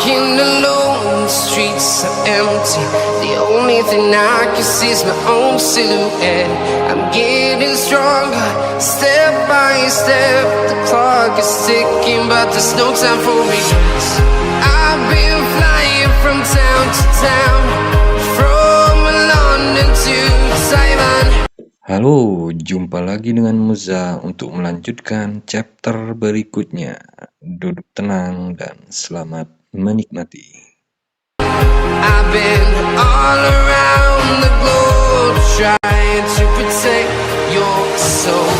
Walking alone, the streets are empty. The only thing I can see is my own silhouette. I'm getting stronger, step by step. The clock is ticking, but there's no time for me. I've been flying from town to town, from London to Taiwan. Halo, jumpa lagi dengan Muza untuk melanjutkan chapter berikutnya. Duduk tenang dan selamat menikmati. I've been all around the globe trying to protect your soul.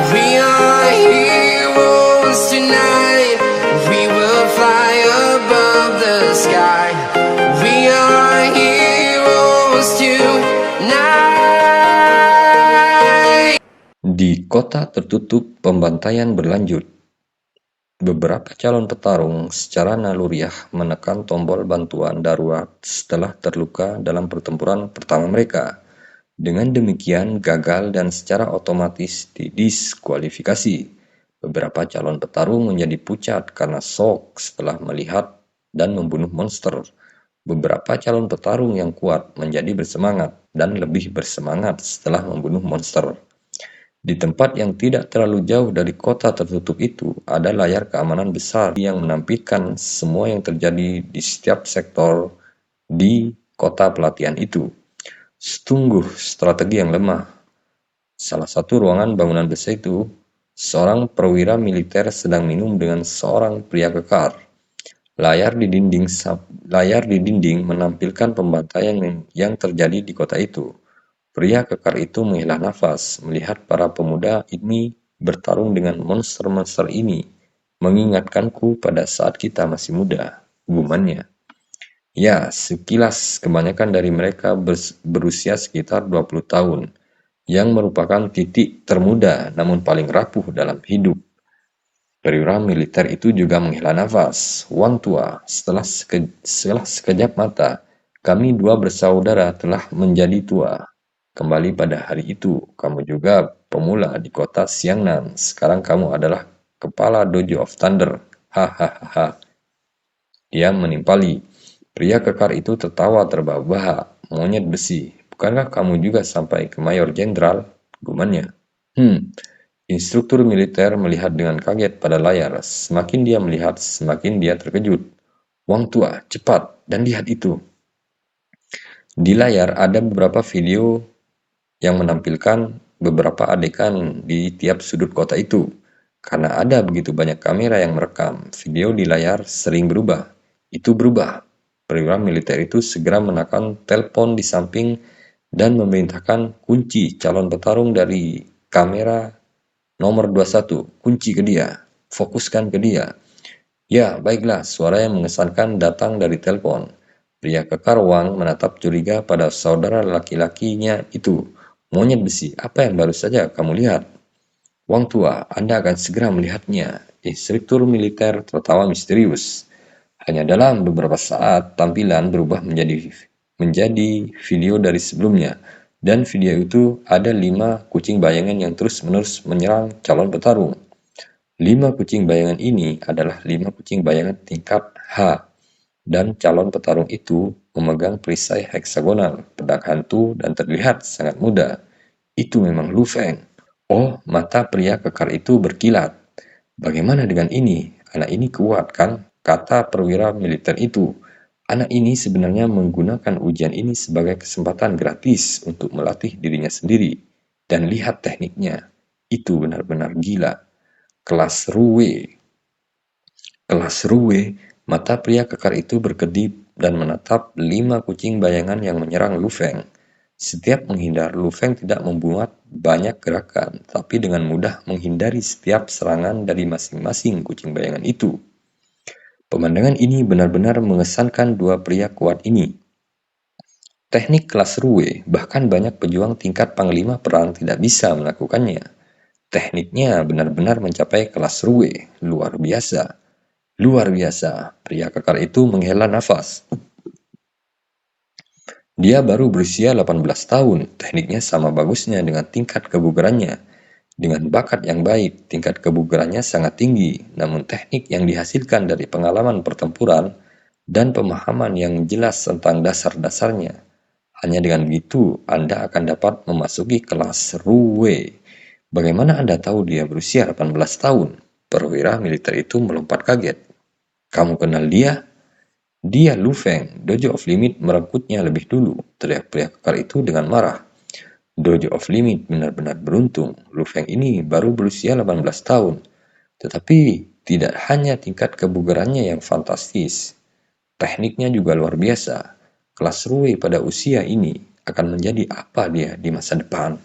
We are heroes tonight. We will fly above the sky. We are heroes tonight. Di kota tertutup, pembantaian berlanjut. Beberapa calon petarung secara naluriah menekan tombol bantuan darurat setelah terluka dalam pertempuran pertama mereka. Dengan demikian gagal dan secara otomatis didiskualifikasi. Beberapa calon petarung menjadi pucat karena shock setelah melihat dan membunuh monster. Beberapa calon petarung yang kuat menjadi bersemangat dan lebih bersemangat setelah membunuh monster. Di tempat yang tidak terlalu jauh dari kota tertutup itu, ada layar keamanan besar yang menampilkan semua yang terjadi di setiap sektor di kota pelatihan itu. Sungguh strategi yang lemah. Salah satu ruangan bangunan besar itu, seorang perwira militer sedang minum dengan seorang pria kekar. Layar di dinding menampilkan pembantaian yang terjadi di kota itu. Pria kekar itu menghela nafas melihat para pemuda ini bertarung dengan monster-monster ini. Mengingatkanku pada saat kita masih muda, gumannya. Ya, sekilas kebanyakan dari mereka berusia sekitar 20 tahun, yang merupakan titik termuda namun paling rapuh dalam hidup. Perwira militer itu juga menghela nafas. Wang tua, setelah sekejap mata, kami dua bersaudara telah menjadi tua. Kembali pada hari itu, kamu juga pemula di kota Xiangnan. Sekarang kamu adalah kepala Dojo of Thunder. Hahaha. Dia menimpali. Pria kekar itu tertawa terbahak-bahak. Monyet besi. Bukankah kamu juga sampai ke Mayor Jenderal? Gumannya. Instruktur militer melihat dengan kaget pada layar. Semakin dia melihat, semakin dia terkejut. Wang tua, cepat, dan lihat itu. Di layar ada beberapa video yang menampilkan beberapa adegan di tiap sudut kota itu. Karena ada begitu banyak kamera yang merekam, video di layar sering berubah. Itu berubah. Perwira militer itu segera menekan telepon di samping dan memerintahkan kunci calon petarung dari kamera nomor 21, kunci ke dia. Fokuskan ke dia. Ya, baiklah, suara yang mengesankan datang dari telepon. Pria kekar Wang menatap curiga pada saudara laki-lakinya itu. Monyet besi, apa yang baru saja kamu lihat? Wang tua, Anda akan segera melihatnya. Instruktur militer tertawa misterius. Hanya dalam beberapa saat, tampilan berubah menjadi video dari sebelumnya. Dan video itu ada 5 kucing bayangan yang terus-menerus menyerang calon petarung. 5 kucing bayangan ini adalah 5 kucing bayangan tingkat H. Dan calon petarung itu memegang perisai heksagonal, pedang hantu, dan terlihat sangat muda. Itu memang Lu Feng. Oh, mata pria kekar itu berkilat. Bagaimana dengan ini? Anak ini kuat kan? Kata perwira militer itu. Anak ini sebenarnya menggunakan ujian ini sebagai kesempatan gratis untuk melatih dirinya sendiri. Dan lihat tekniknya. Itu benar-benar gila. Kelas Ruwe. Kelas Ruwe, mata pria kekar itu berkedip dan menatap 5 kucing bayangan yang menyerang Lu Feng. Setiap menghindar, Lu Feng tidak membuat banyak gerakan, tapi dengan mudah menghindari setiap serangan dari masing-masing kucing bayangan itu. Pemandangan ini benar-benar mengesankan dua pria kuat ini. Teknik kelas Ruwe, bahkan banyak pejuang tingkat panglima perang tidak bisa melakukannya. Tekniknya benar-benar mencapai kelas Ruwe, luar biasa. Luar biasa, pria kekar itu menghela nafas. Dia baru berusia 18 tahun, tekniknya sama bagusnya dengan tingkat kebugarannya. Dengan bakat yang baik, tingkat kebugarannya sangat tinggi, namun teknik yang dihasilkan dari pengalaman pertempuran dan pemahaman yang jelas tentang dasar-dasarnya. Hanya dengan begitu, Anda akan dapat memasuki kelas Ruwe. Bagaimana Anda tahu dia berusia 18 tahun? Perwira militer itu melompat kaget. Kamu kenal dia? Dia Lu Feng. Dojo of Limit merengkutnya lebih dulu, teriak pria kekar itu dengan marah. Dojo of Limit benar-benar beruntung. Lu Feng ini baru berusia 18 tahun. Tetapi tidak hanya tingkat kebugarannya yang fantastis. Tekniknya juga luar biasa. Kelas Rue pada usia ini akan menjadi apa dia di masa depan?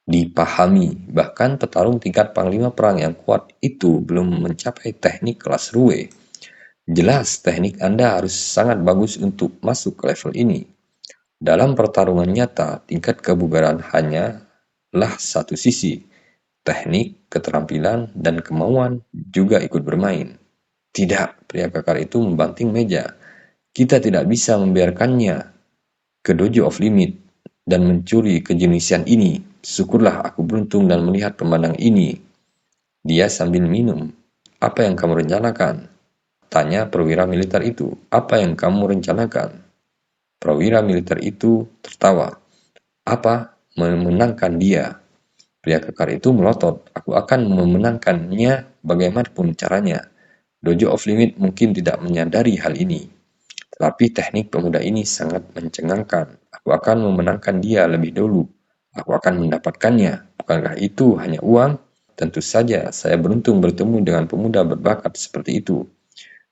Dipahami, bahkan petarung tingkat panglima perang yang kuat itu belum mencapai teknik kelas Rue. Jelas teknik Anda harus sangat bagus untuk masuk ke level ini. Dalam pertarungan nyata, tingkat kebugaran hanyalah satu sisi. Teknik, keterampilan, dan kemauan juga ikut bermain. Tidak, pria kekar itu membanting meja. Kita tidak bisa membiarkannya ke Dojo of Limit dan mencuri kejenisian ini. Syukurlah aku beruntung dan melihat pemandangan ini. Dia sambil minum. Apa yang kamu rencanakan? Tanya perwira militer itu. Apa yang kamu rencanakan? Perwira militer itu tertawa. Apa? Memenangkan dia. Pria kekar itu melotot. Aku akan memenangkannya bagaimanapun caranya. Dojo of Limit mungkin tidak menyadari hal ini. Tetapi teknik pemuda ini sangat mencengangkan. Aku akan memenangkan dia lebih dulu. Aku akan mendapatkannya. Bukankah itu hanya uang? Tentu saja saya beruntung bertemu dengan pemuda berbakat seperti itu.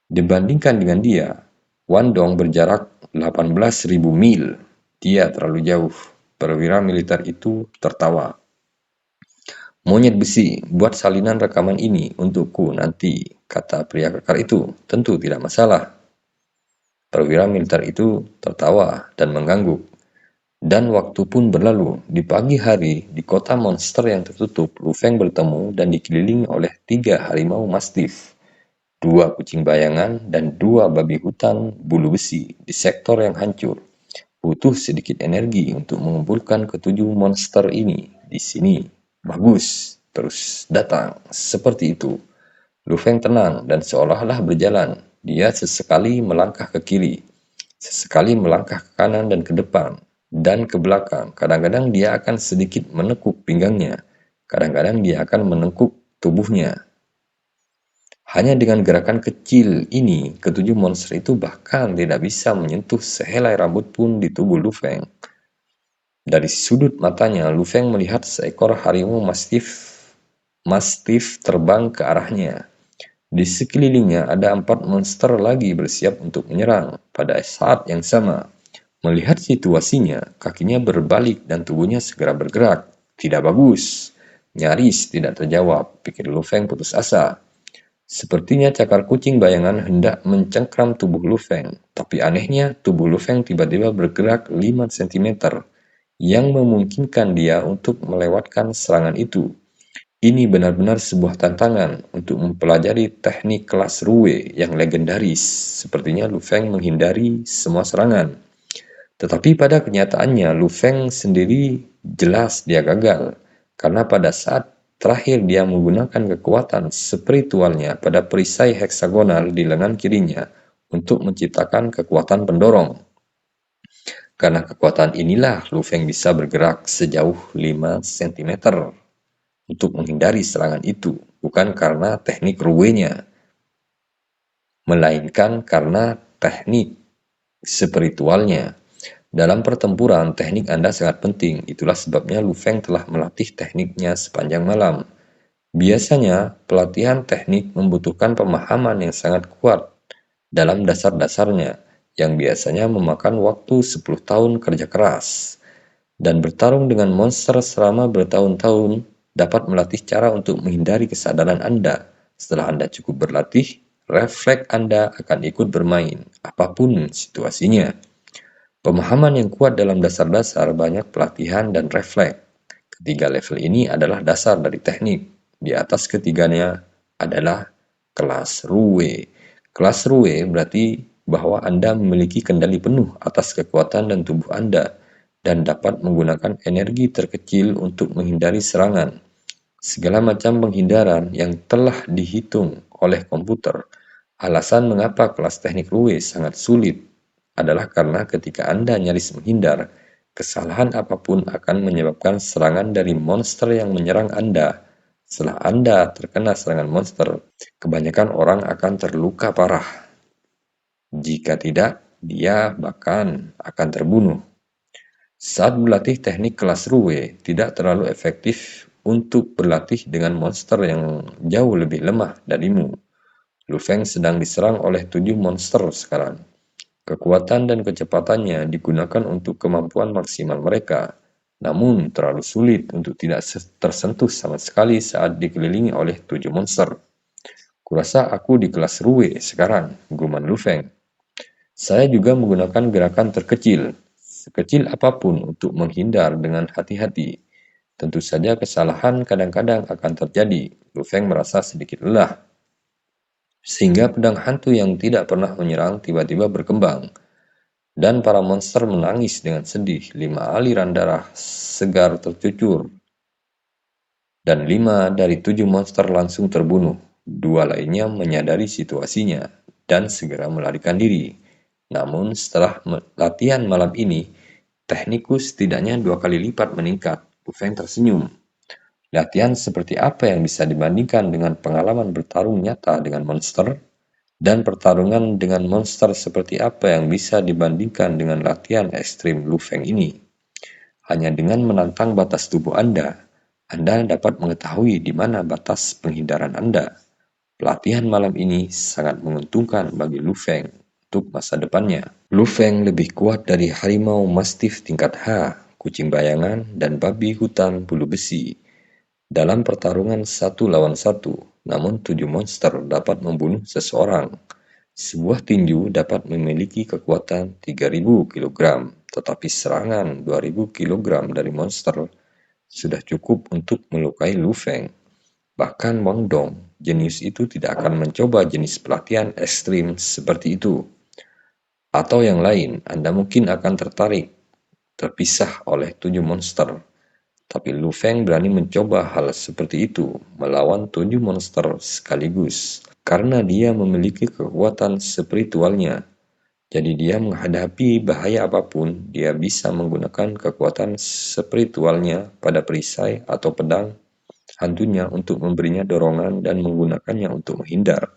Dibandingkan dengan dia, Wandong berjarak 18.000 mil. Dia terlalu jauh. Perwira militer itu tertawa. Monyet besi, buat salinan rekaman ini untukku nanti, kata pria kekar itu. Tentu tidak masalah. Perwira militer itu tertawa dan mengangguk. Dan waktu pun berlalu. Di pagi hari, di kota monster yang tertutup, Lu Feng bertemu dan dikelilingi oleh 3 harimau mastif, 2 kucing bayangan, dan 2 babi hutan bulu besi di sektor yang hancur. Butuh sedikit energi untuk mengumpulkan ketujuh monster ini di sini. Bagus, terus datang. Seperti itu. Lu Feng tenang dan seolah-olah berjalan. Dia sesekali melangkah ke kiri, sesekali melangkah ke kanan dan ke depan, dan ke belakang. Kadang-kadang dia akan sedikit menekuk pinggangnya. Kadang-kadang dia akan menekuk tubuhnya. Hanya dengan gerakan kecil ini, ketujuh monster itu bahkan tidak bisa menyentuh sehelai rambut pun di tubuh Lu Feng. Dari sudut matanya, Lu Feng melihat seekor harimau mastif terbang ke arahnya. Di sekelilingnya ada 4 monster lagi bersiap untuk menyerang. Pada saat yang sama, melihat situasinya, kakinya berbalik dan tubuhnya segera bergerak. Tidak bagus. Nyaris tidak terjawab, pikir Lu Feng putus asa. Sepertinya cakar kucing bayangan hendak mencengkram tubuh Lu Feng, tapi anehnya tubuh Lu Feng tiba-tiba bergerak 5 cm, yang memungkinkan dia untuk melewatkan serangan itu. Ini benar-benar sebuah tantangan untuk mempelajari teknik kelas Rue yang legendaris. Sepertinya Lu Feng menghindari semua serangan. Tetapi pada kenyataannya Lu Feng sendiri jelas dia gagal, karena pada saat terakhir dia menggunakan kekuatan spiritualnya pada perisai heksagonal di lengan kirinya untuk menciptakan kekuatan pendorong. Karena kekuatan inilah Lu Feng bisa bergerak sejauh 5 cm untuk menghindari serangan itu, bukan karena teknik Rue-nya, melainkan karena teknik spiritualnya. Dalam pertempuran, teknik Anda sangat penting. Itulah sebabnya Lu Feng telah melatih tekniknya sepanjang malam. Biasanya, pelatihan teknik membutuhkan pemahaman yang sangat kuat dalam dasar-dasarnya, yang biasanya memakan waktu 10 tahun kerja keras. Dan bertarung dengan monster selama bertahun-tahun dapat melatih cara untuk menghindari kesadaran Anda. Setelah Anda cukup berlatih, refleks Anda akan ikut bermain, apapun situasinya. Pemahaman yang kuat dalam dasar-dasar banyak pelatihan dan refleks. Ketiga level ini adalah dasar dari teknik. Di atas ketiganya adalah kelas Rue. Kelas Rue berarti bahwa Anda memiliki kendali penuh atas kekuatan dan tubuh Anda dan dapat menggunakan energi terkecil untuk menghindari serangan. Segala macam penghindaran yang telah dihitung oleh komputer. Alasan mengapa kelas teknik Ruwe sangat sulit adalah karena ketika Anda nyaris menghindar, kesalahan apapun akan menyebabkan serangan dari monster yang menyerang Anda. Setelah Anda terkena serangan monster, kebanyakan orang akan terluka parah. Jika tidak, dia bahkan akan terbunuh. Saat berlatih teknik kelas Ruwe, tidak terlalu efektif untuk berlatih dengan monster yang jauh lebih lemah darimu. Lu Feng sedang diserang oleh 7 monster sekarang. Kekuatan dan kecepatannya digunakan untuk kemampuan maksimal mereka, namun terlalu sulit untuk tidak tersentuh sama sekali saat dikelilingi oleh 7 monster. Kurasa aku di kelas Ruwe sekarang, guman Lu Feng. Saya juga menggunakan gerakan terkecil, sekecil apapun untuk menghindar dengan hati-hati. Tentu saja kesalahan kadang-kadang akan terjadi. Lu Feng merasa sedikit lelah, sehingga pedang hantu yang tidak pernah menyerang tiba-tiba berkembang, dan para monster menangis dengan sedih. 5 aliran darah segar tercucur, dan 5 dari 7 monster langsung terbunuh. 2 lainnya menyadari situasinya dan segera melarikan diri. Namun setelah latihan malam ini, teknikku setidaknya 2 kali lipat meningkat. Lu Feng tersenyum. Latihan seperti apa yang bisa dibandingkan dengan pengalaman bertarung nyata dengan monster? Dan pertarungan dengan monster seperti apa yang bisa dibandingkan dengan latihan ekstrim Lu Feng ini? Hanya dengan menantang batas tubuh Anda dapat mengetahui di mana batas penghindaran Anda. Pelatihan malam ini sangat menguntungkan bagi Lu Feng untuk masa depannya. Lu Feng lebih kuat dari harimau mastif tingkat H, kucing bayangan, dan babi hutan bulu besi. Dalam pertarungan 1 lawan 1, namun 7 monster dapat membunuh seseorang. Sebuah tinju dapat memiliki kekuatan 3000 kg, tetapi serangan 2000 kg dari monster sudah cukup untuk melukai Lu Feng. Bahkan Wang Dong, jenius itu tidak akan mencoba jenis pelatihan ekstrim seperti itu. Atau yang lain, Anda mungkin akan terpisah oleh 7 monster. Tapi Lu Feng berani mencoba hal seperti itu, melawan 7 monster sekaligus. Karena dia memiliki kekuatan spiritualnya. Jadi dia menghadapi bahaya apapun, dia bisa menggunakan kekuatan spiritualnya pada perisai atau pedang hantunya untuk memberinya dorongan dan menggunakannya untuk menghindar.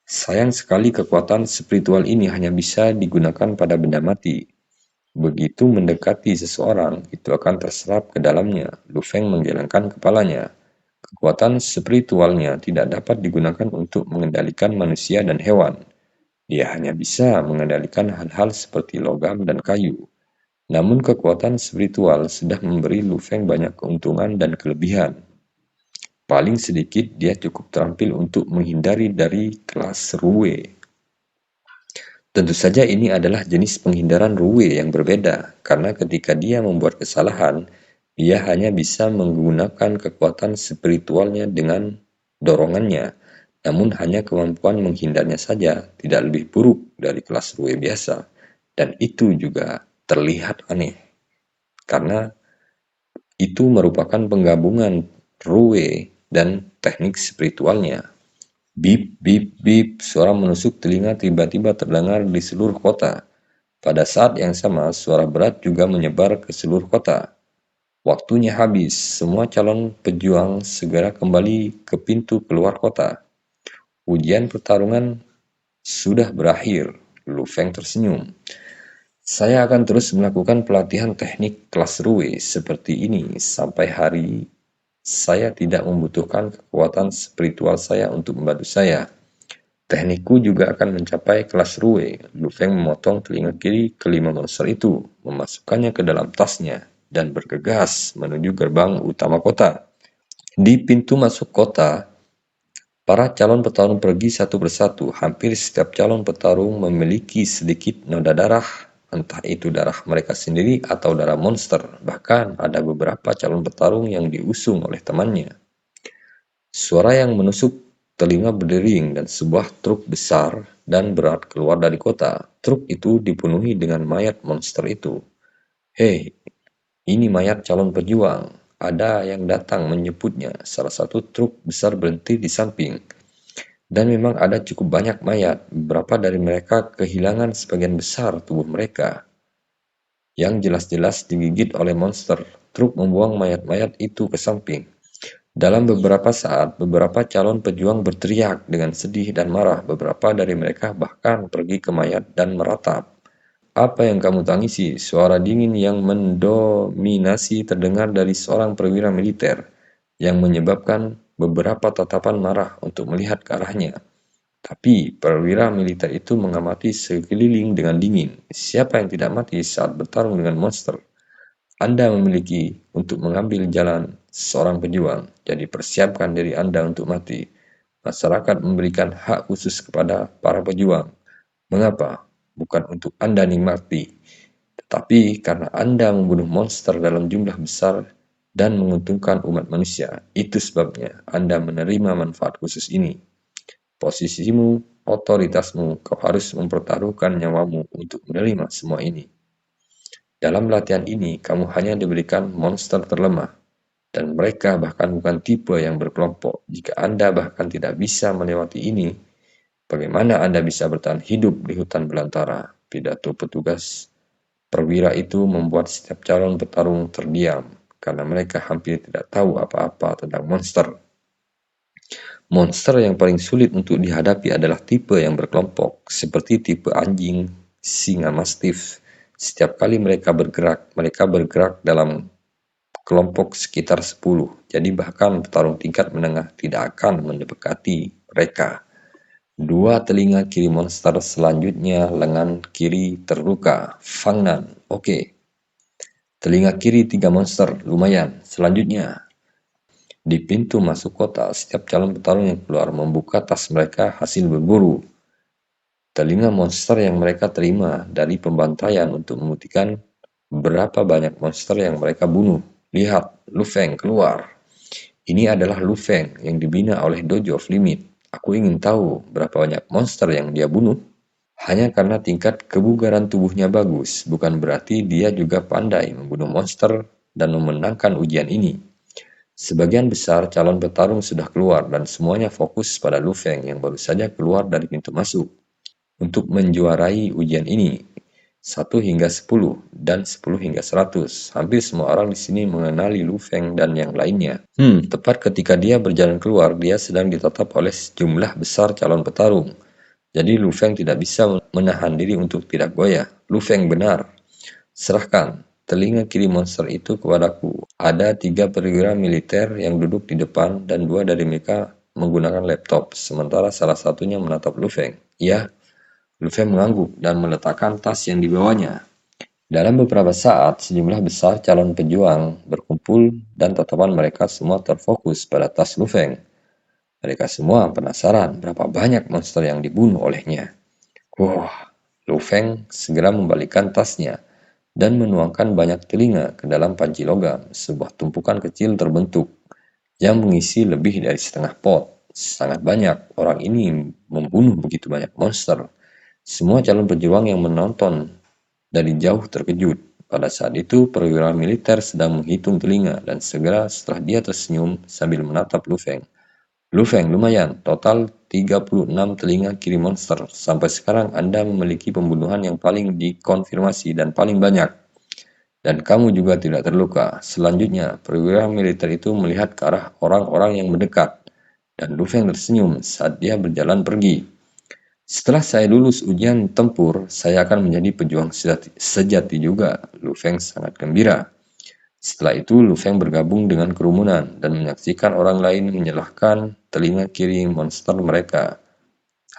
Sayang sekali kekuatan spiritual ini hanya bisa digunakan pada benda mati. Begitu mendekati seseorang, itu akan terserap ke dalamnya. Lu Feng menggelengkan kepalanya. Kekuatan spiritualnya tidak dapat digunakan untuk mengendalikan manusia dan hewan. Dia hanya bisa mengendalikan hal-hal seperti logam dan kayu. Namun kekuatan spiritual sudah memberi Lu Feng banyak keuntungan dan kelebihan. Paling sedikit dia cukup terampil untuk menghindari dari kelas Ruwe. Tentu saja ini adalah jenis penghindaran Ruwe yang berbeda, karena ketika dia membuat kesalahan, dia hanya bisa menggunakan kekuatan spiritualnya dengan dorongannya, namun hanya kemampuan menghindarnya saja tidak lebih buruk dari kelas Ruwe biasa. Dan itu juga terlihat aneh, karena itu merupakan penggabungan Ruwe dan teknik spiritualnya. Bip, bip, bip, suara menusuk telinga tiba-tiba terdengar di seluruh kota. Pada saat yang sama, suara berat juga menyebar ke seluruh kota. Waktunya habis, semua calon pejuang segera kembali ke pintu keluar kota. Ujian pertarungan sudah berakhir. Lu Feng tersenyum. Saya akan terus melakukan pelatihan teknik kelas Ruwe seperti ini sampai hari saya tidak membutuhkan kekuatan spiritual saya untuk membantu saya. Teknikku juga akan mencapai kelas Ruwe. Lu Feng memotong telinga kiri kelima monster itu, memasukkannya ke dalam tasnya, dan bergegas menuju gerbang utama kota. Di pintu masuk kota, para calon petarung pergi satu persatu. Hampir setiap calon petarung memiliki sedikit noda darah, entah itu darah mereka sendiri atau darah monster. Bahkan ada beberapa calon petarung yang diusung oleh temannya. Suara yang menusuk telinga berdering dan sebuah truk besar dan berat keluar dari kota. Truk itu dipenuhi dengan mayat monster itu. Hei, ini mayat calon pejuang. ada yang datang menjemputnya. Salah satu truk besar berhenti di samping. Dan memang ada cukup banyak mayat. Beberapa dari mereka kehilangan sebagian besar tubuh mereka, yang jelas-jelas digigit oleh monster. Truk membuang mayat-mayat itu ke samping. Dalam beberapa saat, beberapa calon pejuang berteriak dengan sedih dan marah. Beberapa dari mereka bahkan pergi ke mayat dan meratap. Apa yang kamu tangisi? Suara dingin yang mendominasi terdengar dari seorang perwira militer, yang menyebabkan beberapa tatapan marah untuk melihat ke arahnya. Tapi perwira militer itu mengamati sekeliling dengan dingin. Siapa yang tidak mati saat bertarung dengan monster? Anda memiliki untuk mengambil jalan seorang pejuang, jadi persiapkan diri Anda untuk mati. Masyarakat memberikan hak khusus kepada para pejuang. Mengapa? Bukan untuk Anda nikmati, tetapi karena Anda membunuh monster dalam jumlah besar dan menguntungkan umat manusia. Itu sebabnya Anda menerima manfaat khusus ini. Posisimu, otoritasmu, kau harus mempertaruhkan nyawamu untuk menerima semua ini. Dalam latihan ini, kamu hanya diberikan monster terlemah, dan mereka bahkan bukan tipe yang berkelompok. Jika Anda bahkan tidak bisa melewati ini, bagaimana Anda bisa bertahan hidup di hutan belantara? Pidato petugas perwira itu membuat setiap calon petarung terdiam, karena mereka hampir tidak tahu apa-apa tentang monster. Monster yang paling sulit untuk dihadapi adalah tipe yang berkelompok, seperti tipe anjing, singa mastiff. Setiap kali mereka bergerak dalam kelompok sekitar 10. Jadi bahkan petarung tingkat menengah tidak akan mendekati mereka. Dua telinga kiri monster selanjutnya, lengan kiri terluka. Fangnan, oke. Telinga kiri 3 monster, lumayan. Selanjutnya, di pintu masuk kota, setiap calon petarung yang keluar membuka tas mereka hasil berburu. Telinga monster yang mereka terima dari pembantaian untuk membuktikan berapa banyak monster yang mereka bunuh. Lihat, Lu Feng keluar. Ini adalah Lu Feng yang dibina oleh Dojo of Limit. Aku ingin tahu berapa banyak monster yang dia bunuh. Hanya karena tingkat kebugaran tubuhnya bagus, bukan berarti dia juga pandai membunuh monster dan memenangkan ujian ini. Sebagian besar calon petarung sudah keluar dan semuanya fokus pada Lu Feng yang baru saja keluar dari pintu masuk. Untuk menjuarai ujian ini, 1 hingga 10 dan 10 hingga 100. Hampir semua orang di sini mengenali Lu Feng dan yang lainnya. Tepat ketika dia berjalan keluar, dia sedang ditatap oleh sejumlah besar calon petarung. Jadi Lu Feng tidak bisa menahan diri untuk tidak goyah. Lu Feng benar. Serahkan telinga kiri monster itu kepadaku. Ada 3 perwira militer yang duduk di depan dan 2 dari mereka menggunakan laptop, sementara salah satunya menatap Lu Feng. Ya, Lu Feng mengangguk dan meletakkan tas yang dibawanya. Dalam beberapa saat, sejumlah besar calon pejuang berkumpul dan tatapan mereka semua terfokus pada tas Lu Feng. Mereka semua penasaran berapa banyak monster yang dibunuh olehnya. Wah, Lu Feng segera membalikkan tasnya dan menuangkan banyak telinga ke dalam panci logam. Sebuah tumpukan kecil terbentuk yang mengisi lebih dari setengah pot. Sangat banyak. Orang ini membunuh begitu banyak monster. Semua calon pejuang yang menonton dari jauh terkejut. Pada saat itu, perwira militer sedang menghitung telinga, dan segera setelah dia tersenyum sambil menatap Lu Feng. Lu Feng, lumayan, total 36 telinga kiri monster. Sampai sekarang Anda memiliki pembunuhan yang paling dikonfirmasi dan paling banyak. Dan kamu juga tidak terluka. Selanjutnya, perwira militer itu melihat ke arah orang-orang yang mendekat. Dan Lu Feng tersenyum saat dia berjalan pergi. Setelah saya lulus ujian tempur, saya akan menjadi pejuang sejati juga. Lu Feng sangat gembira. Setelah itu, Lu Feng bergabung dengan kerumunan dan menyaksikan orang lain menyalahkan telinga kiri monster mereka.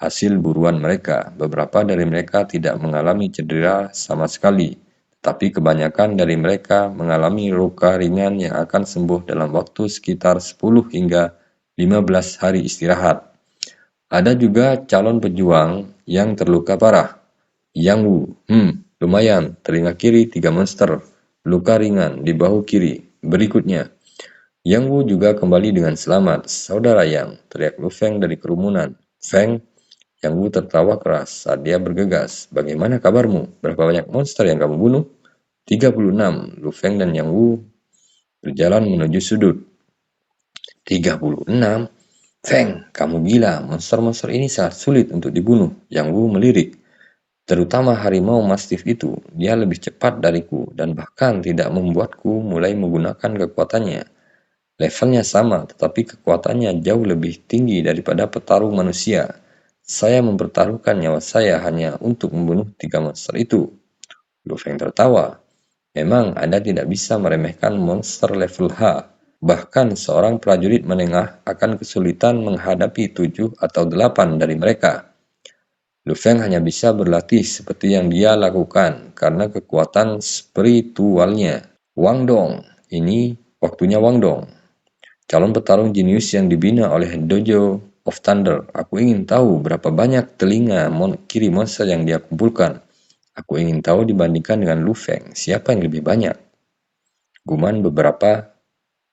Hasil buruan mereka, beberapa dari mereka tidak mengalami cedera sama sekali, tapi kebanyakan dari mereka mengalami luka ringan yang akan sembuh dalam waktu sekitar 10 hingga 15 hari istirahat. Ada juga calon pejuang yang terluka parah. Yang Wu, lumayan, telinga kiri 3 monster, luka ringan di bahu kiri. Berikutnya, Yang Wu juga kembali dengan selamat. Saudara Yang, teriak Lu Feng dari kerumunan. Feng, Yang Wu tertawa keras saat dia bergegas. Bagaimana kabarmu? Berapa banyak monster yang kamu bunuh? 36. Lu Feng dan Yang Wu berjalan menuju sudut. 36. Feng, kamu gila, monster-monster ini sangat sulit untuk dibunuh, Yang Wu melirik. Terutama harimau mastif itu, dia lebih cepat dariku dan bahkan tidak membuatku mulai menggunakan kekuatannya. Levelnya sama, tetapi kekuatannya jauh lebih tinggi daripada petarung manusia. Saya mempertaruhkan nyawa saya hanya untuk membunuh 3 monster itu. Lu Feng tertawa. Memang Anda tidak bisa meremehkan monster level H. Bahkan seorang prajurit menengah akan kesulitan menghadapi 7 atau 8 dari mereka. Lu Feng hanya bisa berlatih seperti yang dia lakukan karena kekuatan spiritualnya. Wang Dong, ini waktunya Wang Dong. Calon petarung jenius yang dibina oleh Dojo of Thunder. Aku ingin tahu berapa banyak telinga kiri monster yang dia kumpulkan. Aku ingin tahu dibandingkan dengan Lu Feng, siapa yang lebih banyak? Guman beberapa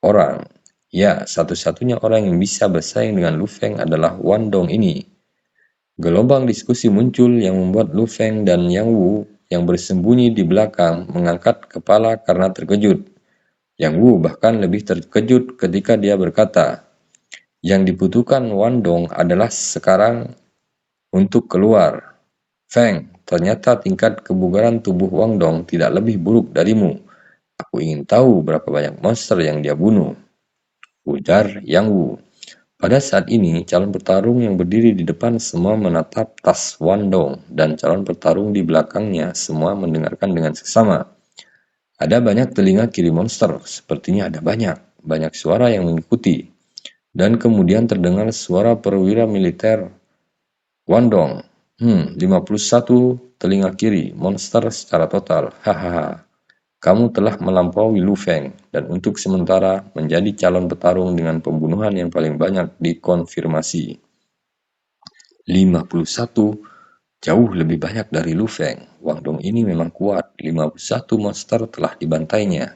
orang. Ya, satu-satunya orang yang bisa bersaing dengan Lu Feng adalah Wang Dong ini. Gelombang diskusi muncul yang membuat Lu Feng dan Yang Wu yang bersembunyi di belakang mengangkat kepala karena terkejut. Yang Wu bahkan lebih terkejut ketika dia berkata, yang dibutuhkan Wang Dong adalah sekarang untuk keluar. Feng, ternyata tingkat kebugaran tubuh Wang Dong tidak lebih buruk darimu. Aku ingin tahu berapa banyak monster yang dia bunuh. Ujar Yang Wu. Pada saat ini, calon petarung yang berdiri di depan semua menatap tas Wang Dong dan calon petarung di belakangnya semua mendengarkan dengan seksama. Ada banyak telinga kiri monster, sepertinya ada banyak suara yang mengikuti. Dan kemudian terdengar suara perwira militer Wang Dong. 51 telinga kiri monster secara total. Hahaha. Kamu telah melampaui Lu Feng dan untuk sementara menjadi calon petarung dengan pembunuhan yang paling banyak dikonfirmasi. 51 jauh lebih banyak dari Lu Feng. Wang Dong ini memang kuat. 51 monster telah dibantainya.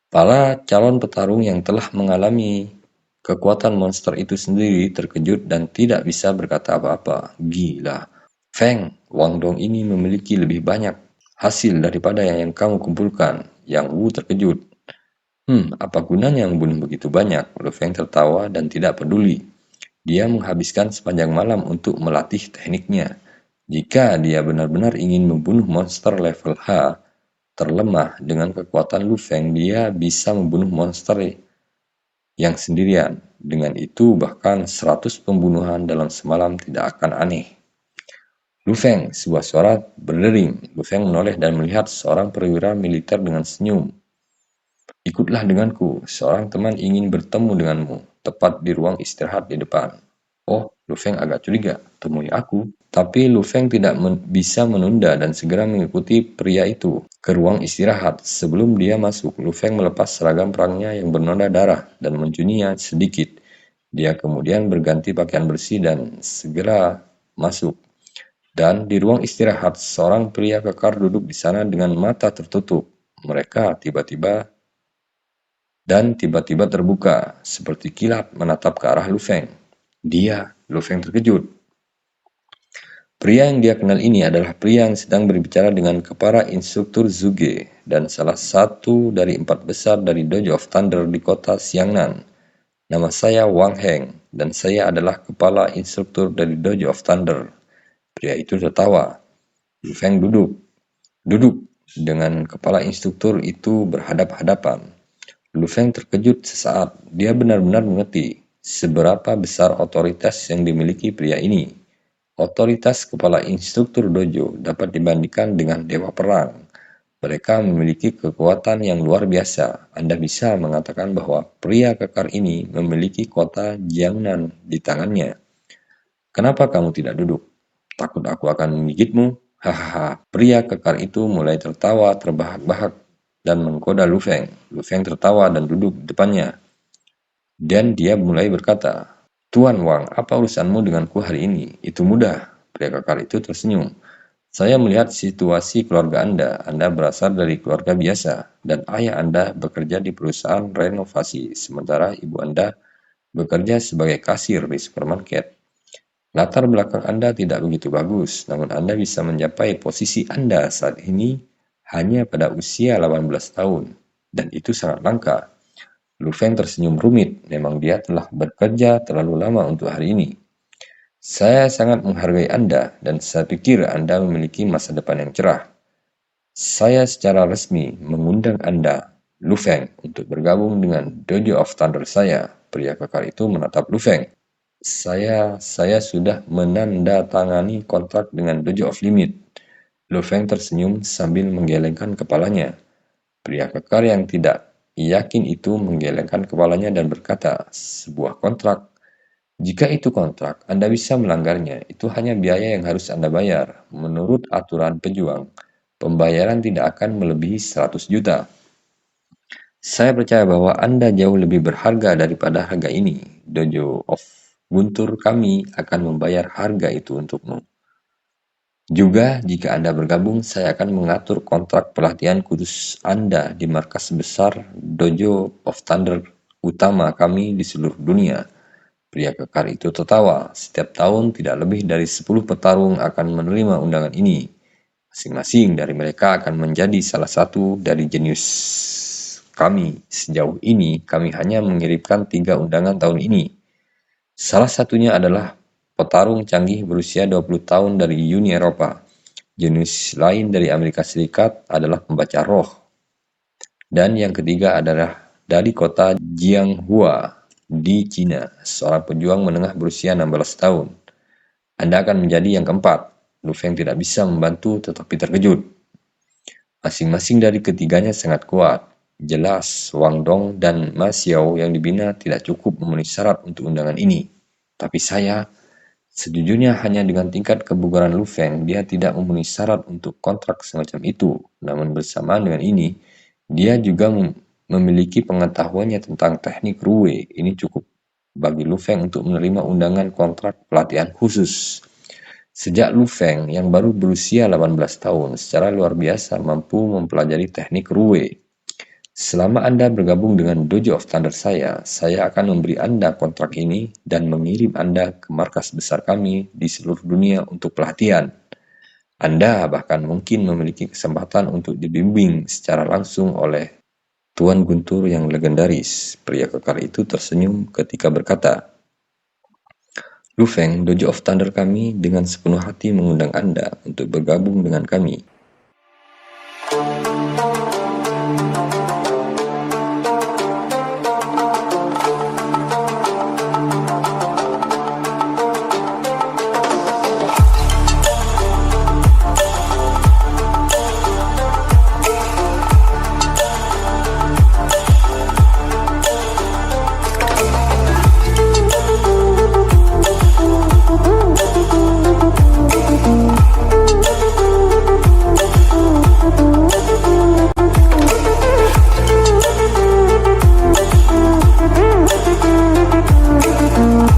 Para calon petarung yang telah mengalami kekuatan monster itu sendiri terkejut dan tidak bisa berkata apa-apa. Gila. Feng, Wang Dong ini memiliki lebih banyak hasil daripada yang kamu kumpulkan. Yang Wu terkejut. Apa gunanya membunuh begitu banyak? Lu Feng tertawa dan tidak peduli. Dia menghabiskan sepanjang malam untuk melatih tekniknya. Jika dia benar-benar ingin membunuh monster level H terlemah dengan kekuatan Lu Feng, dia bisa membunuh monster yang sendirian. Dengan itu, bahkan 100 pembunuhan dalam semalam tidak akan aneh. Lu Feng, sebuah suara berdering. Lu Feng menoleh dan melihat seorang perwira militer dengan senyum. Ikutlah denganku, seorang teman ingin bertemu denganmu, tepat di ruang istirahat di depan. Oh, Lu Feng agak curiga, temui aku. Tapi Lu Feng tidak bisa menunda dan segera mengikuti pria itu ke ruang istirahat. Sebelum dia masuk, Lu Feng melepas seragam perangnya yang bernoda darah dan mencucinya sedikit. Dia kemudian berganti pakaian bersih dan segera masuk. Dan di ruang istirahat, seorang pria kekar duduk di sana dengan mata tertutup. Mereka tiba-tiba terbuka, seperti kilat menatap ke arah Lu Feng. Lu Feng terkejut. Pria yang dia kenal ini adalah pria yang sedang berbicara dengan kepala instruktur Zhuge dan salah satu dari 4 besar dari Dojo of Thunder di kota Xiangnan. Nama saya Wang Heng dan saya adalah kepala instruktur dari Dojo of Thunder. Pria itu tertawa. Lu Feng duduk dengan kepala instruktur itu berhadap-hadapan. Lu Feng terkejut sesaat. Dia benar-benar mengerti seberapa besar otoritas yang dimiliki pria ini. Otoritas kepala instruktur dojo dapat dibandingkan dengan dewa perang. Mereka memiliki kekuatan yang luar biasa. Anda bisa mengatakan bahwa pria kekar ini memiliki kota Jiangnan di tangannya. Kenapa kamu tidak duduk? Takut aku akan menggigitmu? Hahaha. Pria kekar itu mulai tertawa terbahak-bahak dan menggoda Lu Feng. Lu Feng tertawa dan duduk di depannya. Dan dia mulai berkata, Tuan Wang, apa urusanmu denganku hari ini? Itu mudah. Pria kekar itu tersenyum. Saya melihat situasi keluarga Anda. Anda berasal dari keluarga biasa, dan ayah Anda bekerja di perusahaan renovasi, sementara ibu Anda bekerja sebagai kasir di supermarket. Latar belakang Anda tidak begitu bagus, namun Anda bisa mencapai posisi Anda saat ini hanya pada usia 18 tahun, dan itu sangat langka. Lu Feng tersenyum rumit, memang dia telah bekerja terlalu lama untuk hari ini. Saya sangat menghargai Anda dan saya pikir Anda memiliki masa depan yang cerah. Saya secara resmi mengundang Anda, Lu Feng, untuk bergabung dengan Dojo of Thunder saya. Pria kekar itu menatap Lu Feng. Saya sudah menandatangani kontrak dengan Dojo of Limit. Lu Feng tersenyum sambil menggelengkan kepalanya. Pria kekar yang tidak yakin itu menggelengkan kepalanya dan berkata, sebuah kontrak. Jika itu kontrak, Anda bisa melanggarnya. Itu hanya biaya yang harus Anda bayar. Menurut aturan pejuang, pembayaran tidak akan melebihi 100 juta. Saya percaya bahwa Anda jauh lebih berharga daripada harga ini. Dojo of Guntur kami akan membayar harga itu untukmu. Juga, jika Anda bergabung, saya akan mengatur kontrak pelatihan khusus Anda di markas besar Dojo of Thunder utama kami di seluruh dunia. Pria kekar itu tertawa. Setiap tahun tidak lebih dari 10 petarung akan menerima undangan ini. Masing-masing dari mereka akan menjadi salah satu dari jenius kami. Sejauh ini, kami hanya mengirimkan 3 undangan tahun ini. Salah satunya adalah petarung canggih berusia 20 tahun dari Uni Eropa. Jenius lain dari Amerika Serikat adalah pembaca roh. Dan yang ketiga adalah dari kota Jianghua di Cina, seorang pejuang menengah berusia 16 tahun. Anda akan menjadi yang keempat. Lu Feng tidak bisa membantu tetapi terkejut. Masing-masing dari ketiganya sangat kuat. Jelas, Wang Dong dan Ma Xiao yang dibina tidak cukup memenuhi syarat untuk undangan ini. Tapi saya, sejujurnya hanya dengan tingkat kebugaran Lu Feng, dia tidak memenuhi syarat untuk kontrak semacam itu. Namun bersamaan dengan ini, dia juga memiliki pengetahuannya tentang teknik Ruwei. Ini cukup bagi Lu Feng untuk menerima undangan kontrak pelatihan khusus. Sejak Lu Feng yang baru berusia 18 tahun secara luar biasa mampu mempelajari teknik Ruwei. Selama Anda bergabung dengan Dojo of Thunder saya akan memberi Anda kontrak ini dan mengirim Anda ke markas besar kami di seluruh dunia untuk pelatihan. Anda bahkan mungkin memiliki kesempatan untuk dibimbing secara langsung oleh Tuan Guntur yang legendaris. Pria kekar itu tersenyum ketika berkata, Lu Feng, Dojo of Thunder kami dengan sepenuh hati mengundang Anda untuk bergabung dengan kami.